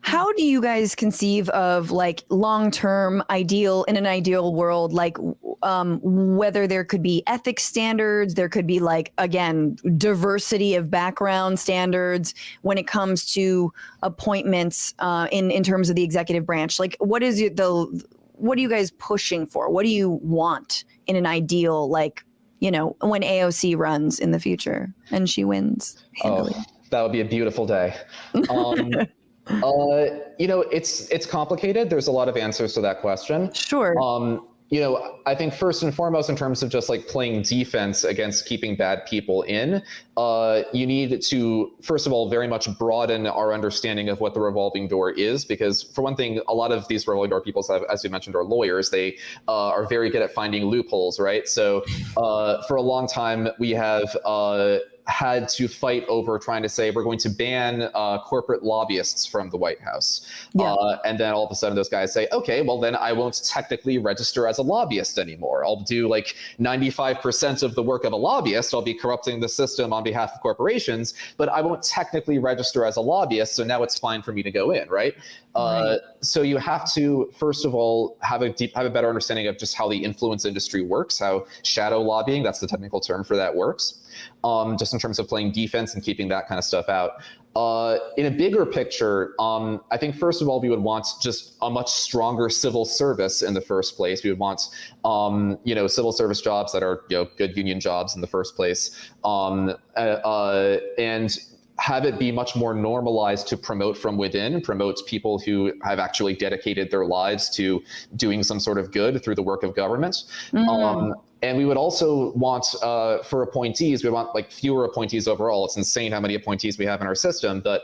How do you guys conceive of like long-term ideal in an ideal world, like whether there could be ethics standards, there could be like, again, diversity of background standards when it comes to appointments in terms of the executive branch? Like, what is what are you guys pushing for? What do you want in an ideal, like, you know, when AOC runs in the future and she wins handily? Oh, that would be a beautiful day. You know, it's complicated. There's a lot of answers to that question. Sure. You know, I think first and foremost, in terms of just like playing defense against keeping bad people in, you need to, first of all, very much broaden our understanding of what the revolving door is, because for one thing, a lot of these revolving door people, as you mentioned, are lawyers. They are very good at finding loopholes, right? So for a long time, we have had to fight over trying to say we're going to ban corporate lobbyists from the White House. Yeah. And then all of a sudden those guys say, okay, well then I won't technically register as a lobbyist anymore. I'll do like 95% of the work of a lobbyist. I'll be corrupting the system on behalf of corporations, but I won't technically register as a lobbyist. So now it's fine for me to go in, right? Right. So you have to, first of all, have a better understanding of just how the influence industry works, how shadow lobbying, that's the technical term for that, works. Just in terms of playing defense and keeping that kind of stuff out. In a bigger picture, I think first of all, we would want just a much stronger civil service in the first place. We would want, you know, civil service jobs that are, you know, good union jobs in the first place, and have it be much more normalized to promote from within, promote people who have actually dedicated their lives to doing some sort of good through the work of government. And we would also want, for appointees, we want like fewer appointees overall. It's insane how many appointees we have in our system, but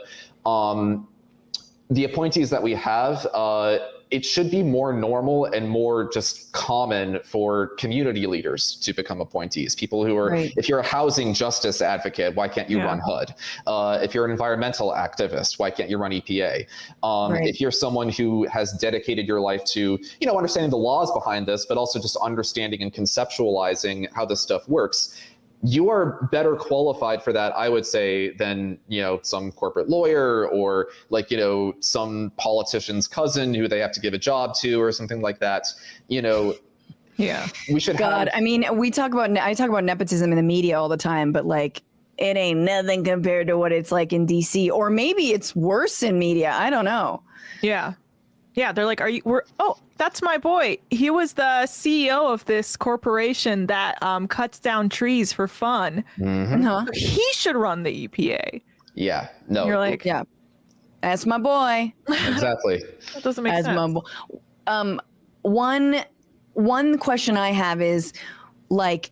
the appointees that we have, it should be more normal and more just common for community leaders to become appointees. People who are, right. If you're a housing justice advocate, why can't you run HUD? If you're an environmental activist, why can't you run EPA? Right. If you're someone who has dedicated your life to, you know, understanding the laws behind this, but also just understanding and conceptualizing how this stuff works, you are better qualified for that, I would say, than, you know, some corporate lawyer or like, you know, some politician's cousin who they have to give a job to or something like that. You know, yeah, we should God, I mean, I talk about nepotism in the media all the time, but like, it ain't nothing compared to what it's like in DC, or maybe it's worse in media. I don't know. Yeah. Yeah. They're like, oh, that's my boy. He was the CEO of this corporation that cuts down trees for fun. Mm-hmm. He should run the EPA. Yeah. No. You're like, yeah, that's my boy. Exactly. That doesn't make sense. One question I have is, like,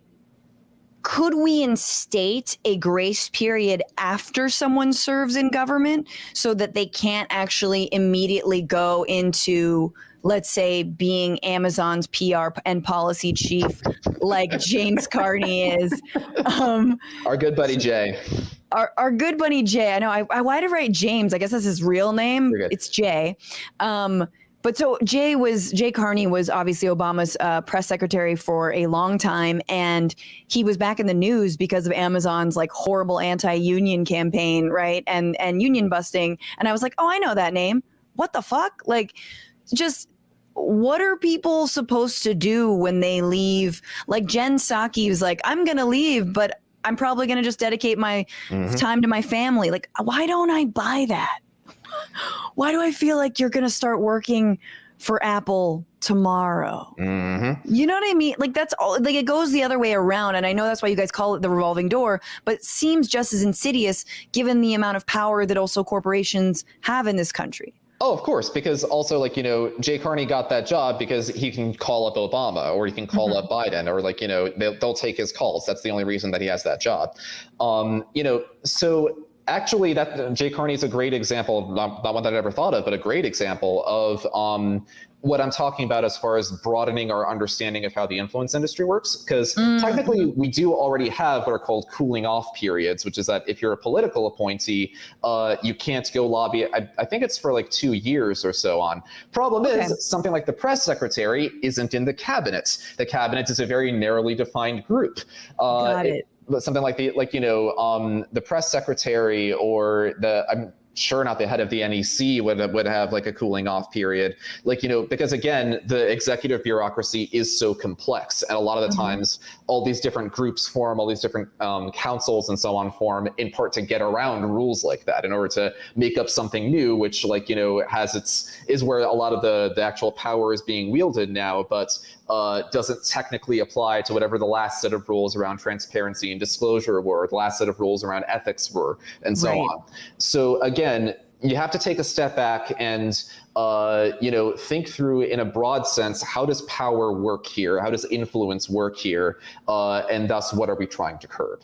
could we instate a grace period after someone serves in government so that they can't actually immediately go into, let's say, being Amazon's PR and policy chief, like James Carney is? Our good buddy Jay. Our good buddy Jay. I know. Why did I write James? I guess that's his real name. It's Jay. But so Jay Carney was obviously Obama's press secretary for a long time, and he was back in the news because of Amazon's like horrible anti-union campaign, right? And union busting. And I was like, oh, I know that name. What the fuck? Like, just what are people supposed to do when they leave? Like Jen Psaki was like, I'm gonna leave, but I'm probably gonna just dedicate my time to my family. Like, why don't I buy that? Why do I feel like you're going to start working for Apple tomorrow? Mm-hmm. You know what I mean? Like, that's all, like, it goes the other way around. And I know that's why you guys call it the revolving door, but it seems just as insidious given the amount of power that also corporations have in this country. Oh, of course, because also, like, you know, Jay Carney got that job because he can call up Obama or he can call up Biden, or like, you know, they'll take his calls. That's the only reason that he has that job. You know, so actually, that Jay Carney is a great example, not one that I ever thought of, but a great example of what I'm talking about as far as broadening our understanding of how the influence industry works. Because technically, we do already have what are called cooling off periods, which is that if you're a political appointee, you can't go lobby. I think it's for like 2 years or so on. Problem is, something like the press secretary isn't in the cabinet. The cabinet is a very narrowly defined group. Got it. Something like the press secretary or sure, not the head of the NEC would have like a cooling off period, like, you know, because again, the executive bureaucracy is so complex, and a lot of the times all these different groups form, all these different councils and so on form in part to get around rules like that in order to make up something new, which, like, you know, is where a lot of the actual power is being wielded now, but doesn't technically apply to whatever the last set of rules around transparency and disclosure were, the last set of rules around ethics were, and so on. So again, you have to take a step back and you know, think through in a broad sense, how does power work here? How does influence work here? And thus, what are we trying to curb?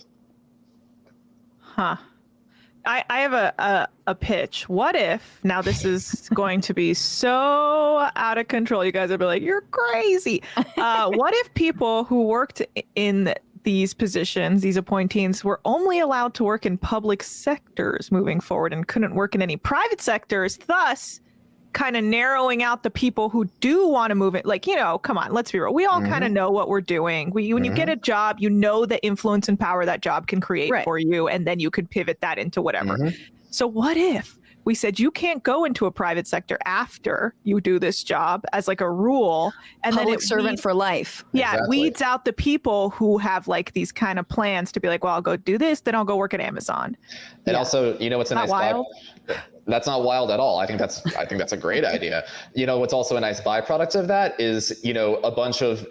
Huh. I have a pitch. What if, now this is going to be so out of control, you guys will be like, you're crazy. What if people who worked in these positions, these appointees, were only allowed to work in public sectors moving forward and couldn't work in any private sectors, thus kind of narrowing out the people who do want to move it? Like, you know, come on, let's be real. We all kind of know what we're doing. When you get a job, you know the influence and power that job can create for you, and then you could pivot that into whatever. So what if we said you can't go into a private sector after you do this job as like a rule, and public then it servant for life? Yeah, it weeds out the people who have like these kind of plans to be like, well, I'll go do this, then I'll go work at Amazon. And also, you know, what's a nice wild? That's not wild at all. I think that's a great idea. You know, what's also a nice byproduct of that is, you know, a bunch of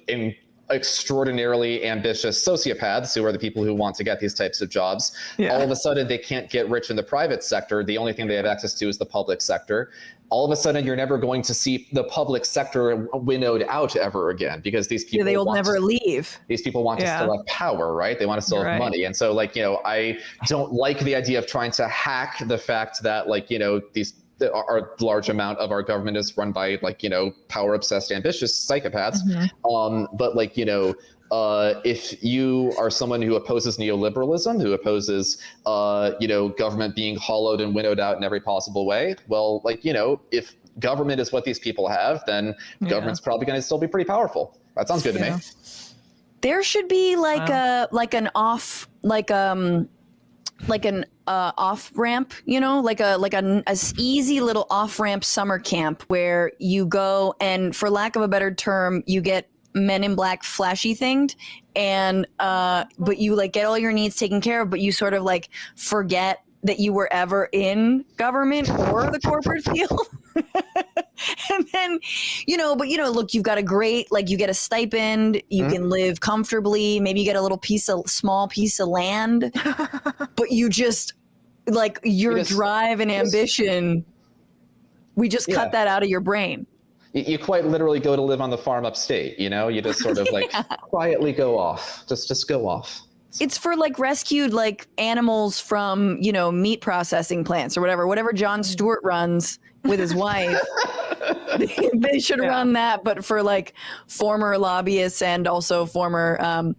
extraordinarily ambitious sociopaths, who are the people who want to get these types of jobs. All of a sudden, they can't get rich in the private sector. The only thing they have access to is the public sector. All of a sudden, you're never going to see the public sector winnowed out ever again, because these people they will never leave. These people want to still have power, right? They want to still have money. And so, like, you know, I don't like the idea of trying to hack the fact that, like, you know, our large amount of our government is run by, like, you know, power obsessed, ambitious psychopaths. But, like, you know, if you are someone who opposes neoliberalism, who opposes, you know, government being hollowed and winnowed out in every possible way, well, like, you know, if government is what these people have, then government's probably going to still be pretty powerful. That sounds good to me. There should be like an off ramp, you know, like a easy little off ramp summer camp where you go and, for lack of a better term, you get Men in Black flashy thinged, and but you like get all your needs taken care of, but you sort of like forget that you were ever in government or the corporate field. And then, you know, but, you know, look, you've got a great, like, you get a stipend, you can live comfortably, maybe you get a little small piece of land, but you just, like, your drive and ambition, we just cut that out of your brain. You quite literally go to live on the farm upstate, you know, you just sort of like quietly go off, just go off. It's for like rescued like animals from, you know, meat processing plants or whatever Jon Stewart runs with his wife. They should run that, but for like former lobbyists and also former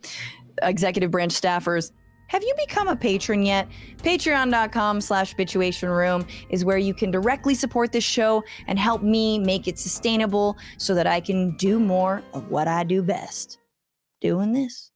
executive branch staffers. Have you become a patron yet? Patreon.com/Bitchuation is where you can directly support this show and help me make it sustainable so that I can do more of what I do best, doing this.